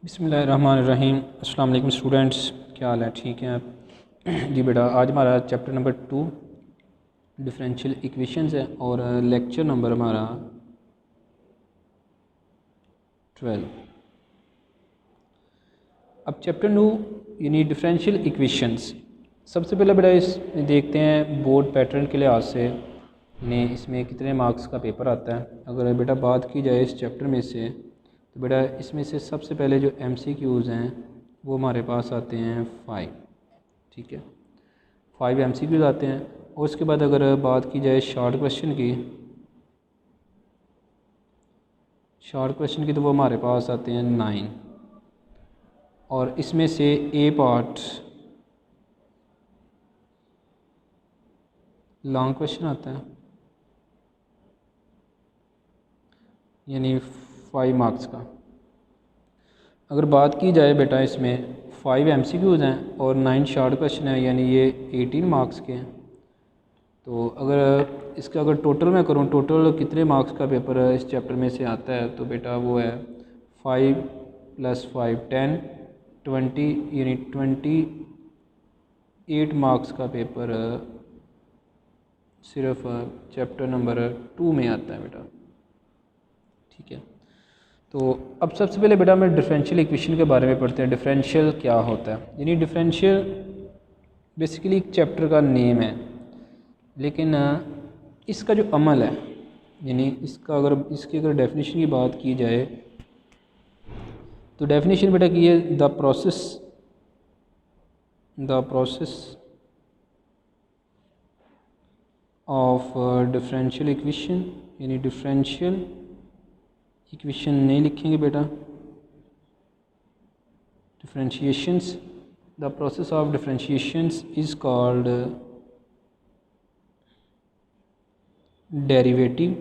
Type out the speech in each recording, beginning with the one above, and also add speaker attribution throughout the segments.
Speaker 1: बिस्मिल्लाहिर्रहमानिर्रहीम। अस्सलाम वालेकुम स्टूडेंट्स, क्या हाल है? ठीक हैं आप? जी बेटा, आज हमारा चैप्टर नंबर 2 डिफरेंशियल इक्वेशंस है और लेक्चर नंबर हमारा 12। अब चैप्टर 2 यानी डिफरेंशियल इक्वेशंस। सबसे पहले बेटा इस देखते हैं बोर्ड पैटर्न के लिहाज से यानी इसमें कितने मार्क्स का पेपर आता है। अगर बेटा बात की जाए इस चैप्टर में से तो बेटा इसमें से सबसे पहले जो MCQs हैं वो हमारे पास आते हैं 5। ठीक है, 5 MCQs आते हैं। और उसके बाद अगर बात की जाए शॉर्ट क्वेश्चन की तो वो हमारे पास आते हैं 9। और इसमें से ए पार्ट लॉन्ग क्वेश्चन आता है यानी 5 मार्क्स का। अगर बात की जाए बेटा इसमें 5 MCQs हैं और 9 शॉर्ट क्वेश्चन है यानी ये 18 मार्क्स के हैं। तो अगर इसका अगर टोटल मैं करूँ, टोटल कितने मार्क्स का पेपर इस चैप्टर में से आता है तो बेटा वो है 5 + 5 10 20 यानी 28 मार्क्स का पेपर सिर्फ चैप्टर नंबर 2 में आता है बेटा। ठीक है, तो अब सबसे पहले बेटा मैं डिफरेंशियल इक्वेशन के बारे में पढ़ते हैं। डिफरेंशियल क्या होता है? यानी डिफरेंशियल बेसिकली एक चैप्टर का नेम है, लेकिन इसका जो अमल है यानी इसकी अगर डेफिनेशन की बात की जाए तो डेफिनेशन बेटा की है the process of differential equation. यानी डिफरेंशियल इक्वेशन नहीं लिखेंगे बेटा, differentiations. The process of differentiations is called derivative.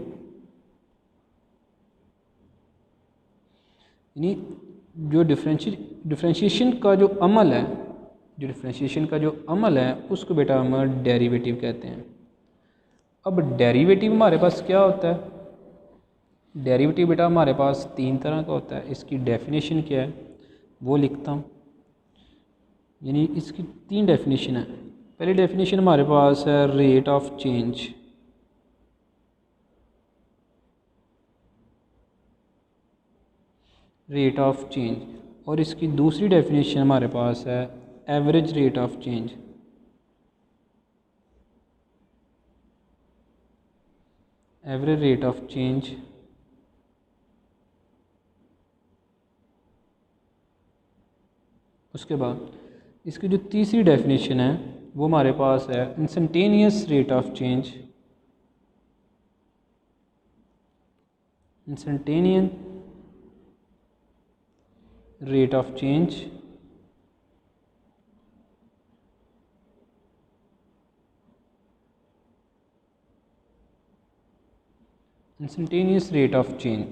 Speaker 1: यानी जो डिफरेंशिएशन का जो अमल है उसको बेटा हम डेरिवेटिव कहते हैं। अब डेरिवेटिव हमारे पास क्या होता है? डेरिवेटिव बेटा हमारे पास 3 तरह का होता है। इसकी डेफिनेशन क्या है वो लिखता हूँ। यानी इसकी 3 डेफिनेशन है। पहली डेफिनेशन हमारे पास है रेट ऑफ चेंज। और इसकी दूसरी डेफिनेशन हमारे पास है average rate of change. Average rate of change. उसके बाद इसकी जो तीसरी डेफिनेशन है वो हमारे पास है instantaneous rate of change. Instantaneous rate of change. Instantaneous rate of change.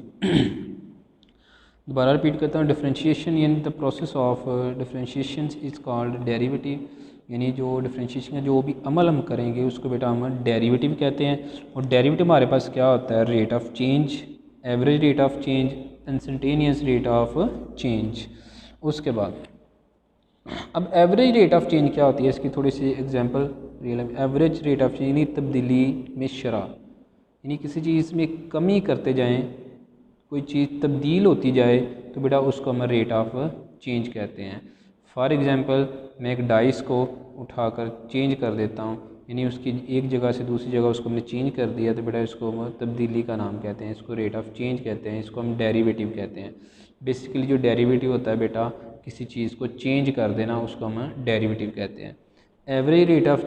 Speaker 1: दोबारा रिपीट करता हूँ। डिफरेंशिएशन यानी the process of differentiation is called derivative. यानी जो डिफरेंशिएशन का जो भी अमल हम करेंगे उसको बेटा हम डेरिवेटिव कहते हैं। और डेरिवेटिव हमारे पास क्या होता है? Rate of change, average rate of change, instantaneous rate of change. उसके बाद अब एवरेज रेट ऑफ चेंज क्या होती है इसकी थोड़ी सी example real. Average rate of change यानी तब्दीली में शरह, यानी किसी चीज़ में कमी करते जाएं, कोई चीज़ तब्दील होती जाए तो बेटा उसको हम रेट ऑफ चेंज कहते हैं। फॉर एग्ज़ाम्पल मैं एक डाइस को उठाकर चेंज कर देता हूँ, यानी उसकी एक जगह से दूसरी जगह उसको हमने चेंज कर दिया तो बेटा इसको हम तब्दीली का नाम कहते हैं, इसको रेट ऑफ चेंज कहते हैं, इसको हम डेरिवेटिव कहते हैं। बेसिकली जो डेरिवेटिव होता है बेटा किसी चीज़ को चेंज कर देना उसको हम डेरिवेटिव कहते हैं। एवरेज रेट ऑफ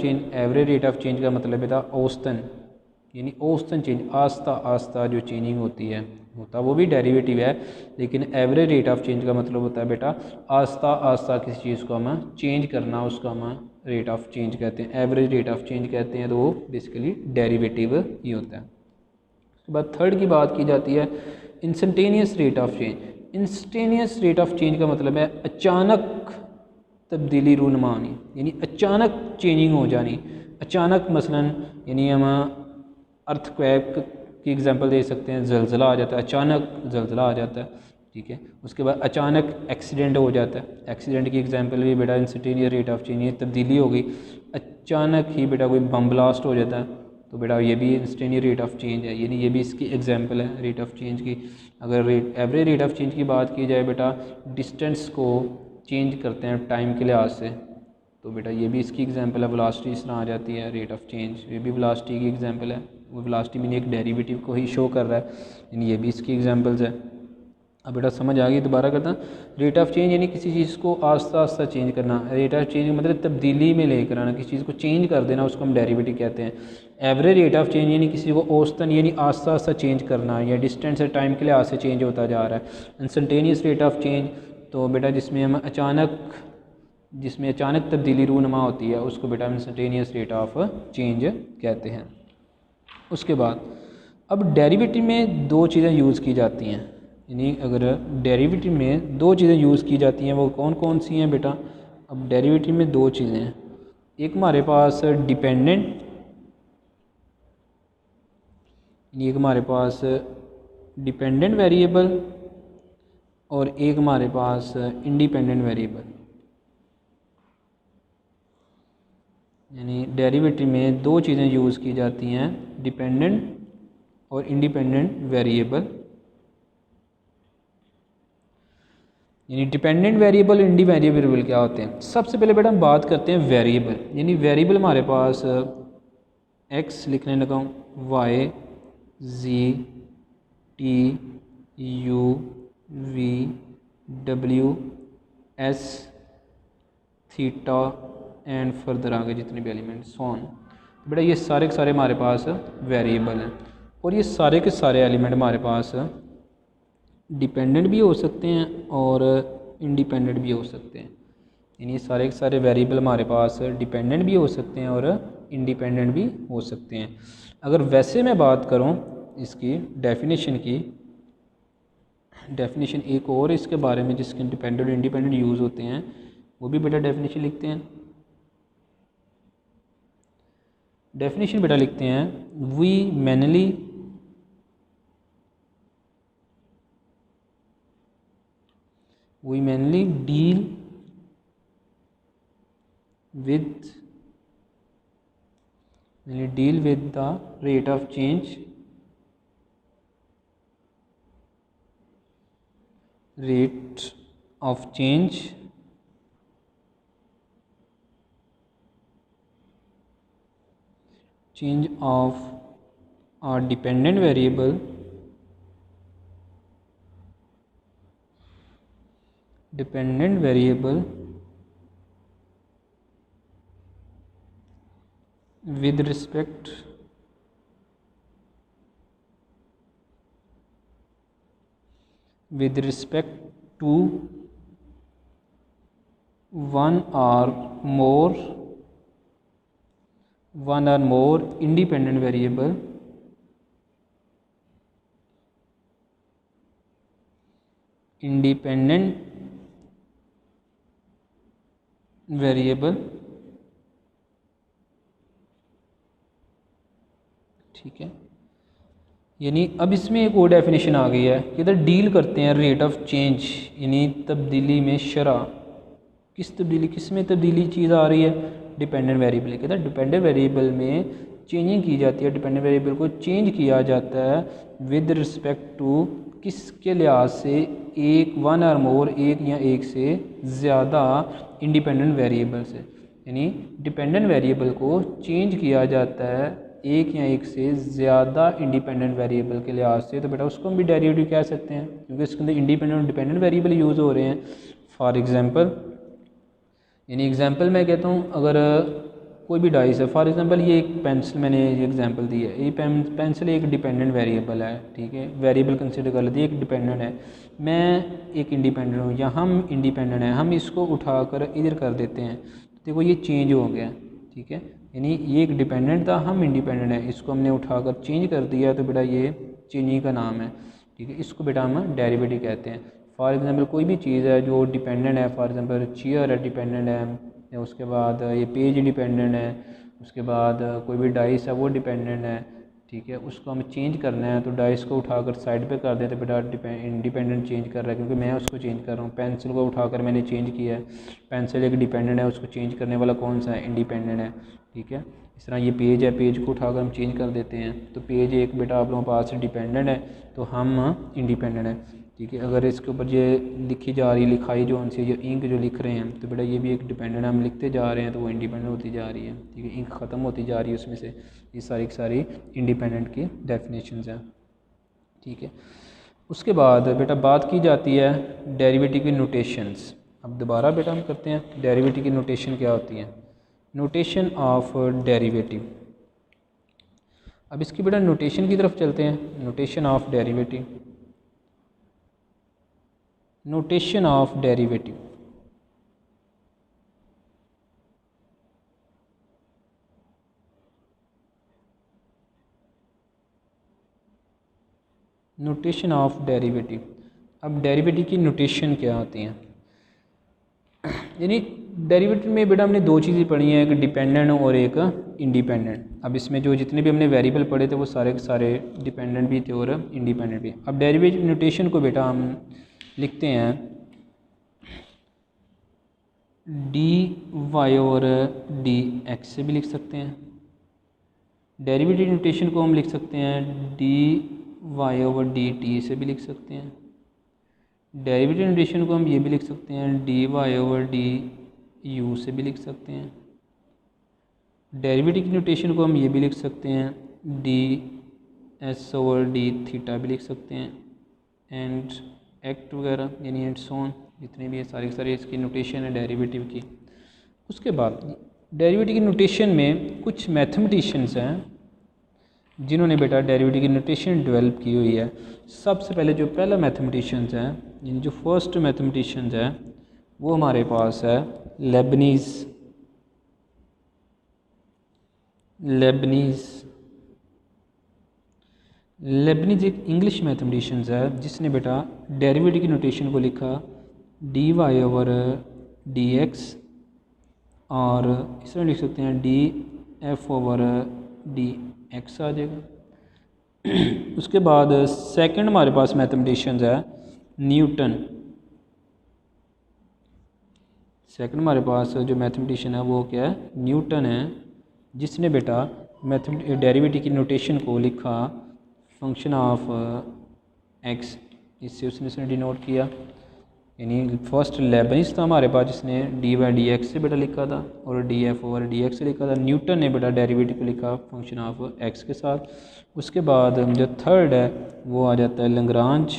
Speaker 1: चेंज का मतलब बेटा औसतन, यानी औसतन चेंज, आस्ता आस्ता जो चेंजिंग होती है होता वो भी डेरिवेटिव है। लेकिन एवरेज रेट ऑफ चेंज का मतलब होता है बेटा आस्ता आस्ता किसी चीज़ को हम चेंज करना, उसको हम रेट ऑफ चेंज कहते हैं, एवरेज रेट ऑफ चेंज कहते हैं। तो वो बेसिकली डेरिवेटिव ही होता है। उसके बाद थर्ड की बात की जाती है instantaneous rate of change. Instantaneous rate of change का मतलब है अचानक तब्दीली रूनुमा होनी, यानी अचानक चेंजिंग हो जानी। अचानक मसलन यानी हम अर्थक्वेक की एग्जांपल दे सकते हैं, ज़लज़ला आ जाता है, अचानक ज़लज़ला आ जाता है। ठीक है। उसके बाद अचानक एक्सीडेंट हो जाता है, एक्सीडेंट की एग्जांपल भी बेटा इंस्टेंटेनियस रेट ऑफ चेंज, तब्दीली हो गई, अचानक ही बेटा कोई बम ब्लास्ट हो जाता है तो बेटा ये भी इंस्टेंटेनियस रेट ऑफ चेंज है, यानी ये भी इसकी एग्जांपल है रेट ऑफ चेंज की। अगर एवरेज रेट ऑफ चेंज की बात की जाए बेटा, डिस्टेंस को चेंज करते हैं टाइम के लिहाज से, तो बेटा ये भी इसकी एग्जांपल है। वेलोसिटी इस तरह आ जाती है रेट ऑफ चेंज, ये भी वेलोसिटी की एग्जांपल है। वो वेलोसिटी मीन एक डेरिवेटिव को ही शो कर रहा है, यानी ये भी इसकी एग्जांपल्स है। अब बेटा समझ आ गई, दोबारा करता रेट ऑफ चेंज यानी किसी चीज़ को आस्ता आस्ता चेंज करना। रेट ऑफ चेंज मतलब तब्दीली में लेकर आना, किसी चीज़ को चेंज कर देना, उसको हम डेरिवेटिव कहते हैं। एवरेज रेट ऑफ चेंज यानी किसी को औसतन यानी आस्ता आस्ता चेंज करना, या डिस्टेंस या टाइम के लिहाज से चेंज होता जा रहा है। इंस्टेंटेनियस रेट ऑफ चेंज तो बेटा जिसमें अचानक तब्दीली रूनुमा होती है उसको बेटा इंस्टेंटेनियस रेट ऑफ चेंज कहते हैं। उसके बाद अब डेरिवेटिव में दो चीज़ें यूज़ की जाती हैं, यानी अगर डेरिवेटिव में दो चीज़ें यूज़ की जाती हैं वो कौन कौन सी हैं बेटा। अब डेरिवेटिव में दो चीज़ें हैं, एक हमारे पास डिपेंडेंट, यानी एक हमारे पास डिपेंडेंट वेरिएबल और एक हमारे पास इंडिपेंडेंट वेरिएबल। यानी डेरिवेटिव में दो चीज़ें यूज़ की जाती हैं, डिपेंडेंट और इंडिपेंडेंट वेरिएबल। यानी डिपेंडेंट वेरिएबल इंडिपेंडेंट वेरिएबल क्या होते हैं। सबसे पहले बेटा हम बात करते हैं वेरिएबल, यानी वेरिएबल हमारे पास एक्स लिखने लगा हूँ, y, g, t, u, v, डब्ल्यू, एस, थीटा एंड फर्दर आगे जितने भी एलिमेंट सोन। बेटा ये सारे के सारे हमारे पास वेरिएबल हैं, और ये सारे के सारे एलिमेंट हमारे पास डिपेंडेंट भी हो सकते हैं और इंडिपेंडेंट भी हो सकते हैं। यानी सारे के सारे वेरिएबल हमारे पास डिपेंडेंट भी हो सकते हैं और इंडिपेंडेंट भी हो सकते हैं। अगर वैसे मैं बात करूं इसकी डेफिनेशन की, डेफिनेशन एक और इसके बारे में जिसके डिपेंडेंट और इंडिपेंडेंट यूज़ होते हैं, वो भी बेटा डेफिनेशन लिखते हैं। डेफिनेशन बेटा लिखते हैं, we mainly deal with the rate of change of a dependent variable with respect to one or more independent variable ठीक है। यानी अब इसमें एक और डेफिनेशन आ गई है कि इधर डील करते हैं रेट ऑफ चेंज, यानी तब्दीली में शरह। किस में तब्दीली चीज़ आ रही है, डिपेंडेंट वेरिएबल के अंदर। डिपेंडेंट वेरिएबल में चेंजिंग की जाती है, डिपेंडेंट वेरिएबल को चेंज किया जाता है विद रिस्पेक्ट टू किसके लिहाज से, वन और मोर, एक या एक से ज़्यादा इंडिपेंडेंट वेरिएबल से। यानी डिपेंडेंट वेरिएबल को चेंज किया जाता है एक या एक से ज़्यादा इंडिपेंडेंट वेरिएबल के लिहाज से, तो बेटा उसको हम भी डेरिवेटिव कह सकते हैं, क्योंकि इसके अंदर इंडिपेंडेंट और डिपेंडेंट वेरिएबल यूज़ हो रहे हैं। फॉर एग्जांपल, यानी एग्जांपल मैं कहता हूँ, अगर कोई भी डाइस है, फॉर एग्जांपल ये एक पेंसिल, मैंने ये एग्जांपल दी है, ये पेंसिल एक डिपेंडेंट वेरिएबल है, ठीक है, वेरिएबल कंसिडर कर लेते हैं, एक डिपेंडेंट है, मैं एक इंडिपेंडेंट हूँ या हम इंडिपेंडेंट हैं, हम इसको उठाकर इधर कर देते हैं, देखो ये चेंज हो गया, ठीक है। यानी ये एक डिपेंडेंट था, हम इंडिपेंडेंट है, इसको हमने उठाकर चेंज कर दिया, तो बेटा ये चेंजिंग का नाम है, ठीक है। इसको बेटा हम डेरिवेटिव कहते हैं। फॉर एग्जांपल कोई भी चीज़ है जो डिपेंडेंट है, फॉर एग्जांपल चेयर है डिपेंडेंट है, उसके बाद ये पेज डिपेंडेंट है, उसके बाद कोई भी डाइस है वो डिपेंडेंट है, ठीक है, उसको हमें चेंज करना है तो डाइस को उठाकर साइड पे कर दें तो बेटा इंडिपेंडेंट चेंज कर रहा है, क्योंकि मैं उसको चेंज कर रहा हूँ। पेंसिल को उठाकर मैंने चेंज किया है, पेंसिल एक डिपेंडेंट है, उसको चेंज करने वाला कौन सा है, इंडिपेंडेंट है। ठीक है, इस तरह ये पेज है, पेज को उठाकर हम चेंज कर देते हैं तो पेज एक बेटा आप लोगों के पास डिपेंडेंट है तो हम इंडिपेंडेंट है। ठीक है, अगर इसके ऊपर ये लिखी जा रही लिखाई जो उनसे जो इंक जो लिख रहे हैं तो बेटा ये भी एक डिपेंडेंट है, हम लिखते जा रहे हैं तो वो इंडिपेंडेंट होती जा रही है। ठीक है, इंक ख़त्म होती जा रही है उसमें से, ये सारी की सारी इंडिपेंडेंट की डेफिनेशंस हैं। ठीक है, उसके बाद बेटा बात की जाती है डेरिवेटिव की नोटेशंस। अब दोबारा बेटा हम करते हैं डेरिवेटिव की नोटेशन क्या होती है। नोटेशन ऑफ डेरिवेटिव, अब इसकी बेटा नोटेशन की तरफ चलते हैं। Notation of derivative, notation of derivative, notation of derivative. अब डेरिवेटिव की नोटेशन क्या होती हैं, यानी डेरिवेटिव में बेटा हमने दो चीज़ें पढ़ी हैं, एक डिपेंडेंट और एक इंडिपेंडेंट। अब इसमें जो जितने भी हमने वेरिएबल पढ़े थे वो सारे के सारे डिपेंडेंट भी थे और इंडिपेंडेंट भी। अब डेरिवेटिव नोटेशन को बेटा हम लिखते हैं डी वाई और डी एक्स से भी लिख सकते हैं। डेरिवेटिव नोटेशन को हम लिख सकते हैं d y over d t से भी लिख सकते हैं। डेरिवेटिव नोटेशन को हम ये भी लिख सकते हैं d y over d u से भी लिख सकते हैं। डेरिवेटिव की नोटेशन को हम ये भी लिख सकते हैं D S over D theta भी लिख सकते हैं, एंड एक्ट वगैरह यानी एंड सोन, जितने भी है सारी सारी इसकी नोटेशन है डेरिवेटिव की। उसके बाद डेरिवेटिव की नोटेशन में कुछ मैथमेटिशियंस हैं जिन्होंने बेटा डेरिवेटिव की नोटेशन डेवलप की हुई है। सबसे पहले जो पहला मैथमेटिशियंस है, यानी जो फर्स्ट मैथमेटिशियंस है वो हमारे पास है लेबनीज़। लेबनीज़ एक इंग्लिश मैथमेटिशियंस है जिसने बेटा डेरिवेटिव की नोटेशन को लिखा d y over d x, और इसमें लिख सकते हैं d f over d x आ जाएगा। उसके बाद सेकंड हमारे पास मैथमेटिशियंस है न्यूटन। सेकंड हमारे पास जो मैथमेटिशियन है वो क्या है, न्यूटन है, जिसने बेटा डेरिवेटिव की नोटेशन को लिखा फंक्शन ऑफ एक्स, इससे उसने डिनोट किया। यानी फर्स्ट लेबनीज़ था हमारे पास जिसने डी बाई डी एक्स से बेटा लिखा था और D f over d x से लिखा था। न्यूटन ने बेटा डेरिवेटिव को लिखा फंक्शन ऑफ एक्स के साथ। उसके बाद जो थर्ड है वो आ जाता है लैग्रांज।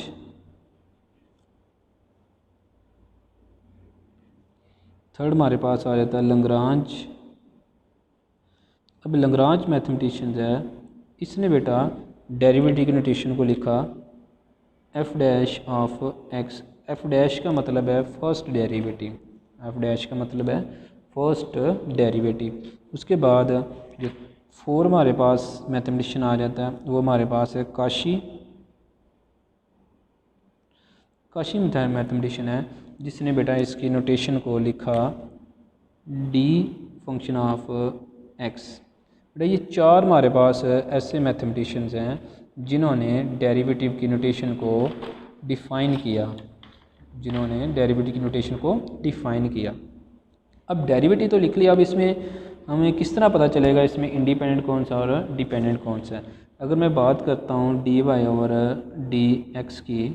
Speaker 1: थर्ड हमारे पास आ जाता है लैग्रांज। अब लैग्रांज मैथमेटिशियन है, इसने बेटा डेरिवेटिव की नोटेशन को लिखा F dash of x. F dash का मतलब है फर्स्ट डेरिवेटिव, एफ डैश का मतलब है फर्स्ट डेरिवेटिव। उसके बाद जो फोर हमारे पास मैथमेटिशियन आ जाता है वो हमारे पास है काशी। काशी मैथमेटिशियन है जिसने बेटा इसकी नोटेशन को लिखा डी फंक्शन ऑफ एक्स। बेटा ये चार हमारे पास ऐसे मैथमेटिशियंस हैं जिन्होंने डेरिवेटिव की नोटेशन को डिफ़ाइन किया, जिन्होंने डेरिवेटिव की नोटेशन को डिफ़ाइन किया। अब डेरिवेटिव तो लिख लिया, अब इसमें हमें किस तरह पता चलेगा इसमें इंडिपेंडेंट कौन सा और डिपेंडेंट कौन सा है। अगर मैं बात करता हूँ d y over d x की,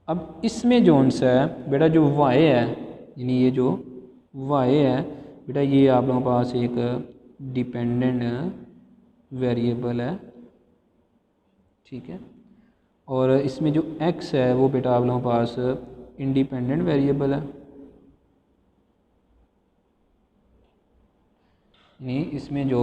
Speaker 1: अब इसमें जो सा है बेटा जो वाई है, यानी ये जो वाई है बेटा ये आप लोगों के पास एक डिपेंडेंट वेरिएबल है, ठीक है। और इसमें जो x है वो बेटा आप लोगों के पास इंडिपेंडेंट वेरिएबल है, यानी इसमें जो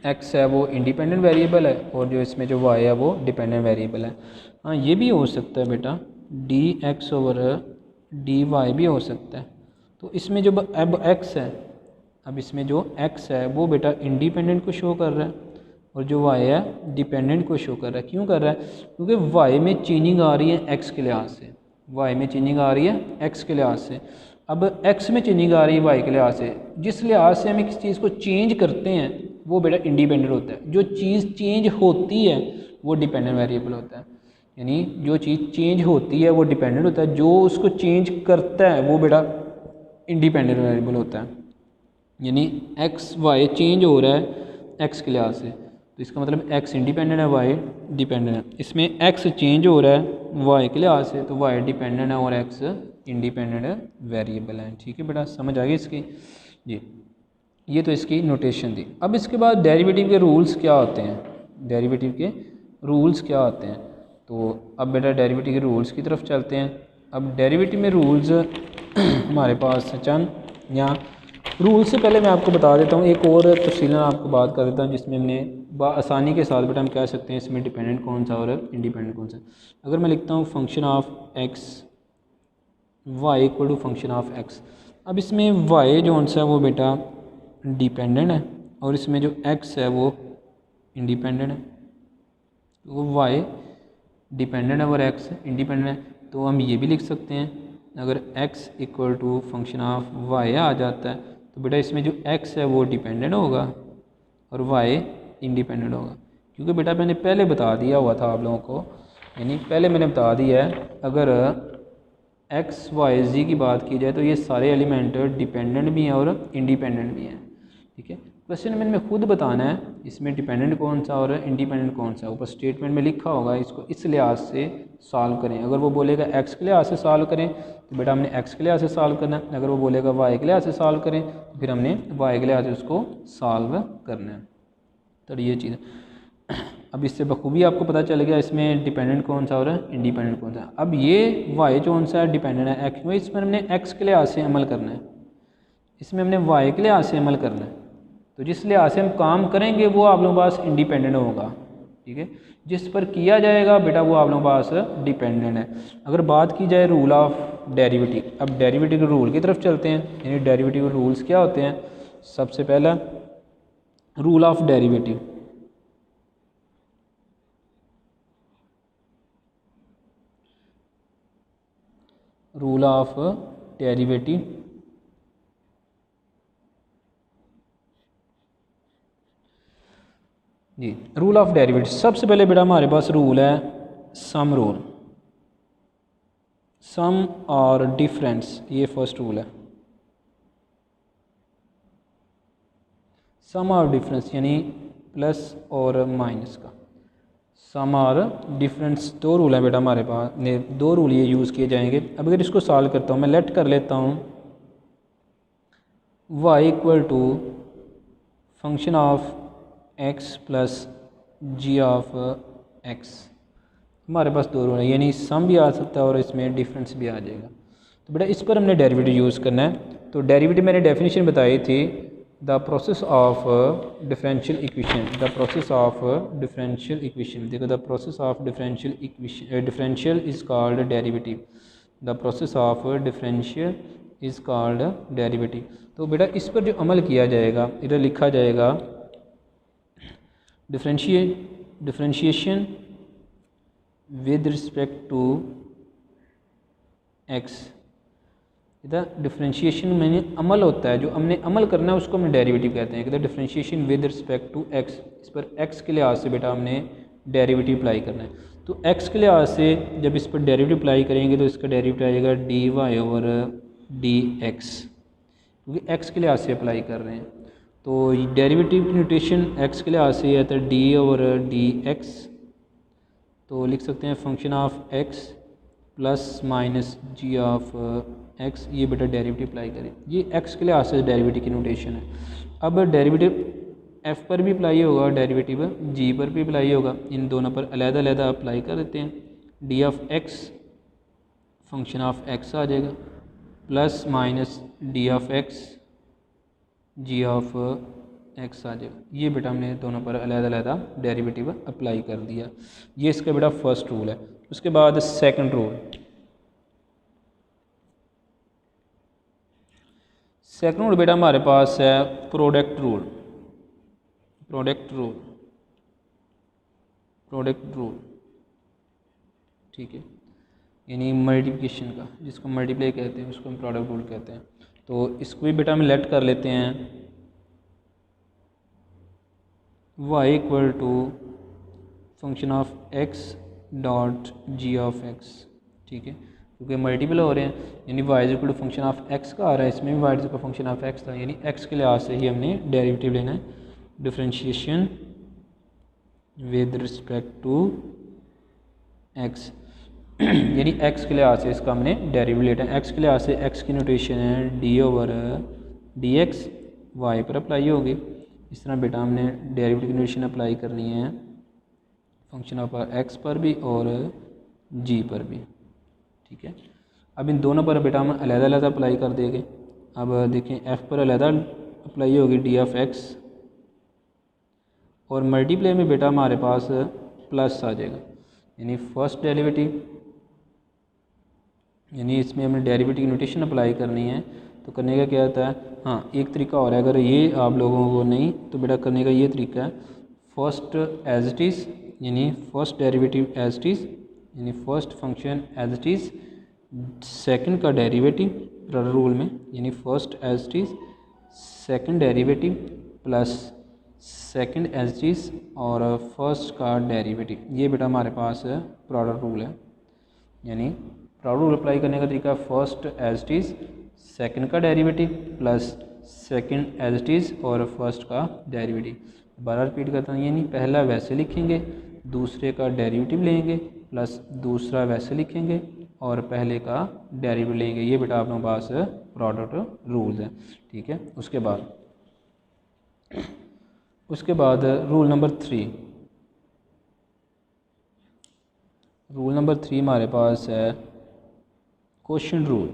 Speaker 1: x है वो इंडिपेंडेंट वेरिएबल है और जो इसमें जो y है वो डिपेंडेंट वेरिएबल है। हाँ ये भी हो सकता है बेटा d x over d y भी हो सकता है। तो इसमें जो अब x है, अब इसमें जो x है वो बेटा इंडिपेंडेंट को शो कर रहा है और जो y है डिपेंडेंट को शो कर रहा है। क्यों कर रहा है? क्योंकि y में चेंजिंग आ रही है x के लिहाज से, y में चेंजिंग आ रही है x के लिहाज से। अब एक्स में चेंजिंग आ रही है वाई के लिहाज से, जिस लिहाज से हम किसी चीज़ को चेंज करते हैं वो बेटा इंडिपेंडेंट होता है, जो चीज़ चेंज होती है वो डिपेंडेंट वेरिएबल होता है। यानी जो चीज़ चेंज होती है वो डिपेंडेंट होता है, जो उसको चेंज करता है वो बेटा इंडिपेंडेंट वेरिएबल होता है। यानी एक्स वाई चेंज हो रहा है एक्स के लिहाज से, तो इसका मतलब एक्स इंडिपेंडेंट है, वाई डिपेंडेंट है। इसमें एक्स चेंज हो रहा है वाई के लिहाज से, तो वाई डिपेंडेंट है और एक्स इंडिपेंडेंट वेरिएबल है। ठीक है बेटा, समझ आ गई इसकी जी। ये तो इसकी नोटेशन थी। अब इसके बाद डेरिवेटिव के रूल्स क्या होते हैं, डेरिवेटिव के रूल्स क्या होते हैं, तो अब बेटा डेरिवेटिव के रूल्स की तरफ चलते हैं। अब डेरिवेटिव में रूल्स हमारे पास चंद यहाँ रूल से पहले मैं आपको बता देता हूँ, एक और तफसीलन आपको बात कर देता हूँ जिसमें हमने आसानी के साथ बेटा हम कह सकते हैं इसमें डिपेंडेंट कौन सा और इंडिपेंडेंट कौन सा। अगर मैं लिखता हूँ function of x y equal to function of x, अब इसमें वाई जो सा है वो बेटा डिपेंडेंट है और इसमें जो एक्स है वो इंडिपेंडेंट है। तो वाई डिपेंडेंट है और एक्स इंडिपेंडेंट है, तो हम ये भी लिख सकते हैं अगर x equal to function of y आ जाता है तो बेटा इसमें जो x है वो डिपेंडेंट होगा और y इंडिपेंडेंट होगा। क्योंकि बेटा मैंने पहले बता दिया हुआ था आप लोगों को, यानी पहले मैंने बता दिया है अगर x y z की बात की जाए तो ये सारे एलिमेंट डिपेंडेंट भी हैं और इंडिपेंडेंट भी हैं। ठीक है, क्वेश्चन में खुद बताना है इसमें डिपेंडेंट कौन सा और इंडिपेंडेंट कौन सा, ऊपर स्टेटमेंट में लिखा होगा, इसको इस लिहाज से सॉल्व करें। अगर वो बोलेगा x के लिहाज से सॉल्व करें तो बेटा हमने x के लिहाज से सॉल्व करना है, अगर वो बोलेगा y के लिहाज से सॉल्व करें तो फिर हमने y के लिहाज से उसको सॉल्व करना है। तो ये चीज़ अब इससे बखूबी आपको पता चल गया इसमें डिपेंडेंट कौन सा और इंडिपेंडेंट कौन सा। अब ये y कौन सा डिपेंडेंट है x में, इसमें हमने x के लिहाज से अमल करना है, इसमें हमने y के लिहाज से अमल करना है। तो जिस लिहाज से हम काम करेंगे वो आप लोगों के पास इंडिपेंडेंट होगा। ठीक है, जिस पर किया जाएगा बेटा वो आप लोगों के पास डिपेंडेंट है। अगर बात की जाए रूल ऑफ डेरिवेटिव, अब डेरिवेटिव के रूल की तरफ चलते हैं। यानी डेरिवेटिव के रूल्स क्या होते हैं, सबसे पहला rule of derivative, rule of derivative जी। रूल ऑफ डेरिवेटिव सबसे पहले बेटा हमारे पास रूल है सम रूल, सम और डिफरेंस, ये फर्स्ट रूल है। सम और डिफरेंस यानी प्लस और माइनस का, सम और डिफरेंस दो रूल है बेटा हमारे पास, दो रूल ये यूज़ किए जाएंगे। अब अगर इसको सॉल्व करता हूँ मैं, लेट कर लेता हूँ y equal to function of x plus g of x। हमारे पास दो रूल है, यानी सम भी आ सकता है और इसमें डिफरेंस भी आ जाएगा। तो बेटा इस पर हमने डेरिवेटिव यूज़ करना है। तो डेरिवेटिव मैंने डेफिनेशन बताई थी, the process of differential equation, the process of differential equation. देखो the process of differential equation, differential is called derivative, the process of differential is called derivative. तो बेटा इस पर जो अमल किया जाएगा, इधर लिखा जाएगा differentiation with respect to x. इधर डिफरेंशिएशन में अमल होता है, जो हमने अमल करना है उसको हम डेरिवेटिव कहते हैं। इधर differentiation with respect to x, इस पर एक्स के लिहाज से बेटा हमने डेरिवेटिव अप्लाई करना है। तो एक्स के लिहाज से जब इस पर डेरिवेटिव अप्लाई करेंगे तो इसका डेरिवेटिव आएगा d y over d x, क्योंकि एक्स के लिहाज से अप्लाई कर रहे हैं। तो डेरिवेटिव की नोटेशन एक्स के लिहाज से है तो डी ओवर डी एक्स, तो लिख सकते हैं function of x plus minus g of x. ये बेटा डेरिवेटिव अप्लाई करें, ये एक्स के लिहाज से डेरिवेटिव की नोटेशन है। अब डेरिवेटिव एफ पर भी अप्लाई होगा, डेरिवेटिव जी पर भी अप्लाई होगा, इन दोनों पर अलग-अलग अप्लाई कर देते हैं। D of x function of x आ जाएगा plus minus d of x g of x आ जाएगा। ये बेटा हमने दोनों पर अलग-अलग डेरिवेटिव अप्लाई कर दिया। ये इसका बेटा फर्स्ट रूल है। उसके बाद सेकंड रूल, सेकंड रूल बेटा हमारे पास है product rule, product rule, product rule. ठीक है, यानी मल्टीप्लिकेशन का, जिसको मल्टीप्लाई कहते हैं उसको हम प्रोडक्ट रूल कहते हैं। तो इसको भी बेटा हम लेट कर लेते हैं y equal to function of x dot g of x, ठीक है, क्योंकि मल्टीपल हो रहे हैं, यानी y is equal to function of x का आ रहा है, इसमें भी y is equal to function of x था, यानी x के लिहाज से ही हमने डेरिवेटिव लेना है, differentiation with respect to x यानी x के लिहाज से इसका हमने डेरिवेटिव लेना है। x के लिहाज से x की नोटेशन है d over d x, y पर अप्लाई होगी। इस तरह बेटा हमने डेरिवेटिव की नोटेशन अप्लाई करनी है फंक्शन ऑफ x पर भी और g पर भी, ठीक है। अब इन दोनों पर बेटा हम अलग-अलग अप्लाई कर देंगे। अब देखें f पर अलग अप्लाई होगी d ऑफ x, और मल्टीप्लाई में बेटा हमारे पास प्लस आ जाएगा, यानी फर्स्ट डेरिवेटिव, यानी इसमें हमें डेरिवेटिव की नोटेशन अप्लाई करनी है। तो करने का क्या होता है, हाँ एक तरीका और है, अगर ये आप लोगों को नहीं तो बेटा करने का ये तरीका है, फर्स्ट एज इट इज़, यानी first derivative as it is, यानी first function as it is, second का डेरिवेटिव प्लस रूल में, यानी first as it is, second derivative plus second as it is और फर्स्ट का डेरिवेटिव, ये बेटा हमारे पास प्रोडक्ट रूल है। यानी प्रोडक्ट रूल अप्लाई करने का तरीका first as it is, second का derivative plus second as it is और फर्स्ट का डेरिवेटिव। दोबारा रिपीट करता हूँ, यानी पहला वैसे लिखेंगे, दूसरे का डेरिवेटिव लेंगे प्लस दूसरा वैसे लिखेंगे और पहले का डेरिवेटिव लेंगे। ये बेटा अपने पास प्रोडक्ट रूल्स है, ठीक है। उसके बाद रूल नंबर 3, रूल नंबर 3 हमारे पास है क्वोशिएंट रूल।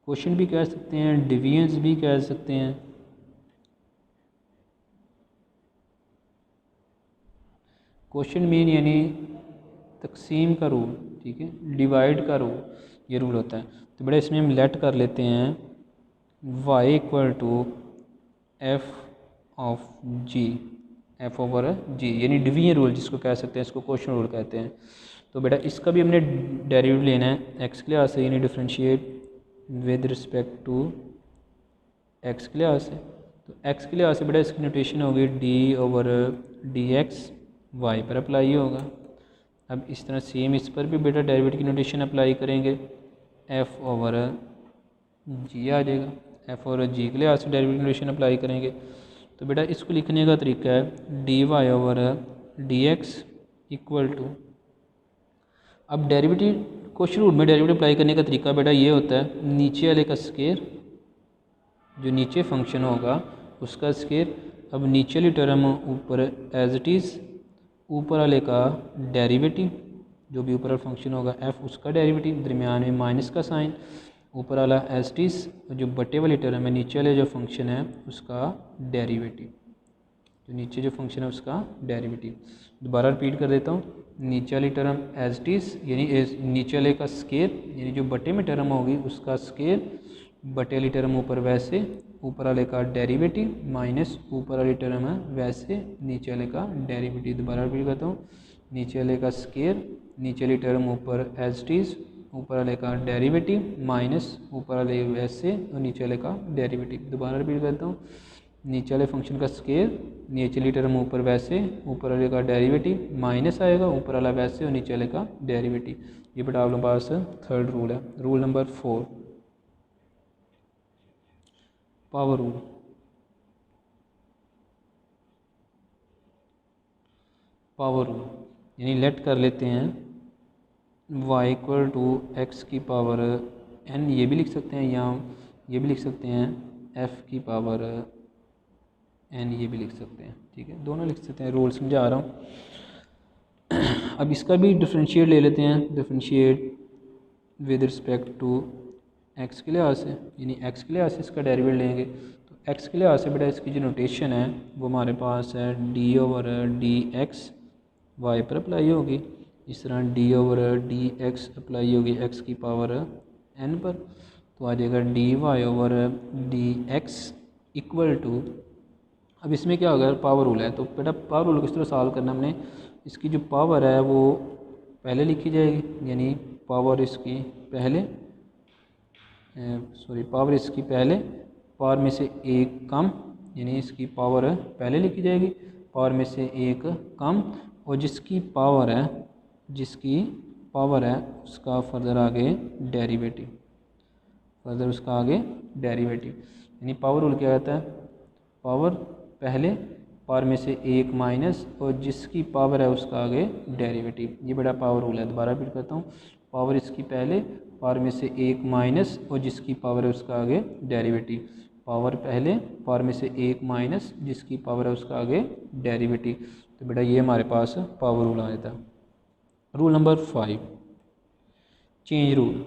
Speaker 1: क्वोशिएंट भी कह सकते हैं, डिविएंस भी कह सकते हैं। क्वोशिएंट मीन यानी तकसीम का रूल, ठीक है, डिवाइड का रूल, ये रूल होता है। तो बेटा इसमें हम लेट कर लेते हैं y equal to f of g, f over g, यानी डिवीजन रूल जिसको कह सकते हैं, इसको क्वोशिएंट रूल कहते हैं। तो बेटा इसका भी हमने डेरिवेटिव लेना है x के लिहाज से, यानी differentiate with respect to x के लिहाज से। तो x के लिहाज से बेटा इसकी नोटेशन होगी d over d x, y पर अप्लाई होगा। अब इस तरह सेम इस पर भी बेटा डेरिवेटिव की नोटेशन अप्लाई करेंगे, f ओवर जी आ जाएगा, f ओवर जी के लिहाज से डेरिवेटिव की नोटेशन अप्लाई करेंगे। तो बेटा इसको लिखने का तरीका है dy over d x equal to, अब डेरिवेटिव क्वोशिएंट रूल में डेरिवेटिव अप्लाई करने का तरीका बेटा ये होता है, नीचे वाले का स्क्वायर, जो नीचे फंक्शन होगा उसका स्क्वायर, अब नीचे वाली टर्म ऊपर एज इट इज़, ऊपर वाले का डेरिवेटिव, जो भी ऊपर वाला फंक्शन होगा f उसका डेरिवेटिव, दरमियान में माइनस का साइन, ऊपर वाला एज इट इज़, जो बटे वाली टर्म है नीचे वाले जो फंक्शन है उसका डेरिवेटिव, जो नीचे जो फंक्शन है उसका डेरिवेटिव। दोबारा रिपीट कर देता हूँ, नीचे वाली टर्म एज इट इज़, यानी नीचे वाले का स्क्वायर, यानी जो बटे में टर्म होगी उसका स्क्वायर, बटे वाली टर्म ऊपर वैसे, ऊपर वाले का डेरिवेटिव माइनस ऊपर वाली टर्म है वैसे नीचे वाले का डेरिवेटिव। दोबारा रिपीट करता हूँ, नीचे वाले का स्क्वायर, नीचे वाली टर्म ऊपर एज इट इज़, ऊपर वाले का डेरिवेटिव माइनस ऊपर वाले वैसे और नीचे वाले का डेरिवेटिव। दोबारा रिपीट करता हूँ, नीचे वाले फंक्शन का स्क्वायर, नीचे वाली टर्म ऊपर वैसे, ऊपर वाले का डेरिवेटिव माइनस आएगा, ऊपर वाला वैसे और नीचे वाले का डेरिवेटिव। ये बेटा आप लोगों के पास थर्ड रूल है। Rule number 4, power rule. Power rule यानी लेट कर लेते हैं y इक्वल टू एक्स की पावर n, ये भी लिख सकते हैं, या ये भी लिख सकते हैं f की पावर n, ये भी लिख सकते हैं, ठीक है, दोनों लिख सकते हैं, रूल समझा रहा हूँ। अब इसका भी डिफरेंशिएट ले लेते हैं, differentiate with respect to x के लिहाज से, यानी x के लिहाज से इसका डेरिवेटिव लेंगे। तो x के लिहाज से बेटा इसकी जो नोटेशन है वो हमारे पास है d over d x, y पर अप्लाई होगी, इस तरह d over d x apply होगी x की पावर n पर, तो आ जाएगा dy over d x equal to अब इसमें क्या होगा, पावर रूल है, तो बेटा पावर रूल किस तरह सॉल्व करना हमने, इसकी जो पावर है वो पहले लिखी जाएगी, यानी पावर इसकी पहले पावर इसकी पहले, पावर में से एक कम, यानी इसकी पावर पहले लिखी जाएगी, पावर में से एक कम, और जिसकी पावर है उसका फर्दर आगे डेरिवेटिव, यानी पावर रूल क्या कहता है, पावर पहले, पावर में से एक माइनस, और जिसकी पावर है उसका आगे डेरिवेटिव। ये बड़ा पावर रूल है, दोबारा रिपीट करता हूँ, पावर इसकी पहले, पावर में से एक माइनस, और जिसकी पावर है उसका आगे डेरिवेटिव। पावर पहले, पावर में से एक माइनस, जिसकी पावर है उसका आगे डेरिवेटिव। तो बेटा ये हमारे पास पावर रूल आ जाता है। Rule number 5, change rule.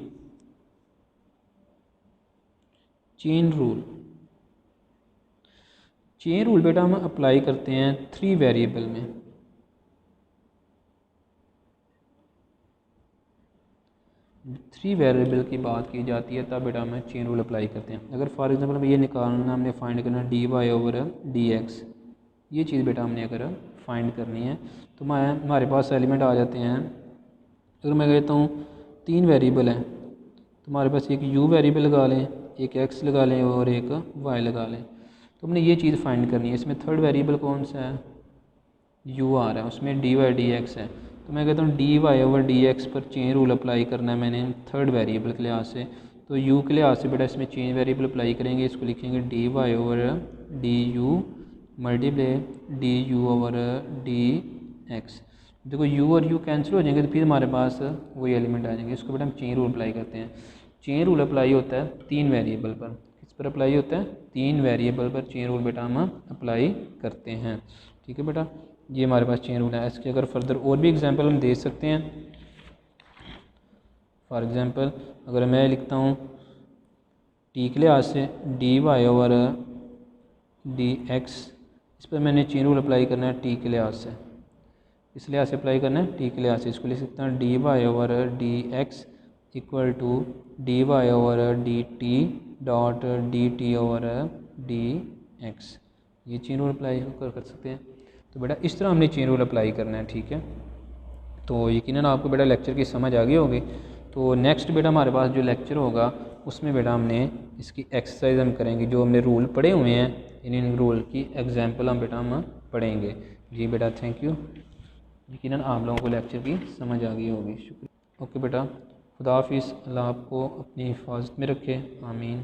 Speaker 1: Chain rule बेटा हम अप्लाई करते हैं 3 वेरिएबल में। थ्री वेरिएबल की बात की जाती है तब बेटा हम चेन रूल अप्लाई करते हैं। अगर फॉर एग्जांपल हम ये निकालना, हमने फाइंड करना dy ओवर dx, ये चीज़ बेटा हमने अगर फाइंड करनी है तो हमारे पास एलिमेंट आ जाते हैं। अगर मैं कहता हूँ 3 वेरिएबल हैं तो हमारे पास एक u वेरिएबल लगा लें, एक x लगा लें और एक y लगा लें। तो हमने ये चीज़ फाइंड करनी है। इसमें थर्ड वेरिएबल कौन सा है, u आ रहा है, उसमें dy dx है। तो मैं कहता हूँ dy ओवर dx पर चेन रूल अप्लाई करना है मैंने थर्ड वेरिएबल के लिहाज से। तो u के लिहाज से बेटा इसमें चेन वेरिएबल अप्लाई करेंगे, इसको लिखेंगे dy over du multiply du over dx। देखो u और u कैंसिल हो जाएंगे तो फिर हमारे पास वही एलिमेंट आ जाएंगे। इसको बेटा हम चेन रूल अप्लाई करते हैं। चेन रूल अप्लाई होता है 3 वेरिएबल पर। किस पर अप्लाई होता है, 3 वेरिएबल पर चेन रूल बेटा हम अप्लाई करते हैं। ठीक है बेटा, ये हमारे पास चेन रूल है। इसके अगर फर्दर और भी एग्जांपल हम दे सकते हैं। फॉर एग्जांपल अगर मैं लिखता हूँ टी के लिहाज से dy ओवर dx, इस पर मैंने चेन रूल अप्लाई करना है टी के लिहाज से, इस लिहाज से अप्लाई करना है टी के लिहाज से। इसको लिख सकता हूँ dy over dx equal to dy over dt dot dt over dx। ये चेन रूल अप्लाई कर सकते हैं। तो बेटा इस तरह हमने चेन रूल अप्लाई करना है। ठीक है, तो यकीनन आपको बेटा लेक्चर की समझ आ गई होगी। तो नेक्स्ट बेटा हमारे पास जो लेक्चर होगा उसमें बेटा हमने इसकी एक्सरसाइज हम करेंगे, जो हमने रूल पढ़े हुए हैं इन रूल की एग्जांपल हम बेटा हम पढ़ेंगे। जी बेटा थैंक यू, यकीनन आप लोगों को लेक्चर की समझ आ गई होगी। शुक्रिया। ओके बेटा, खुदा हाफिज़। अल्लाह आपको अपनी हिफाजत में रखे, आमीन।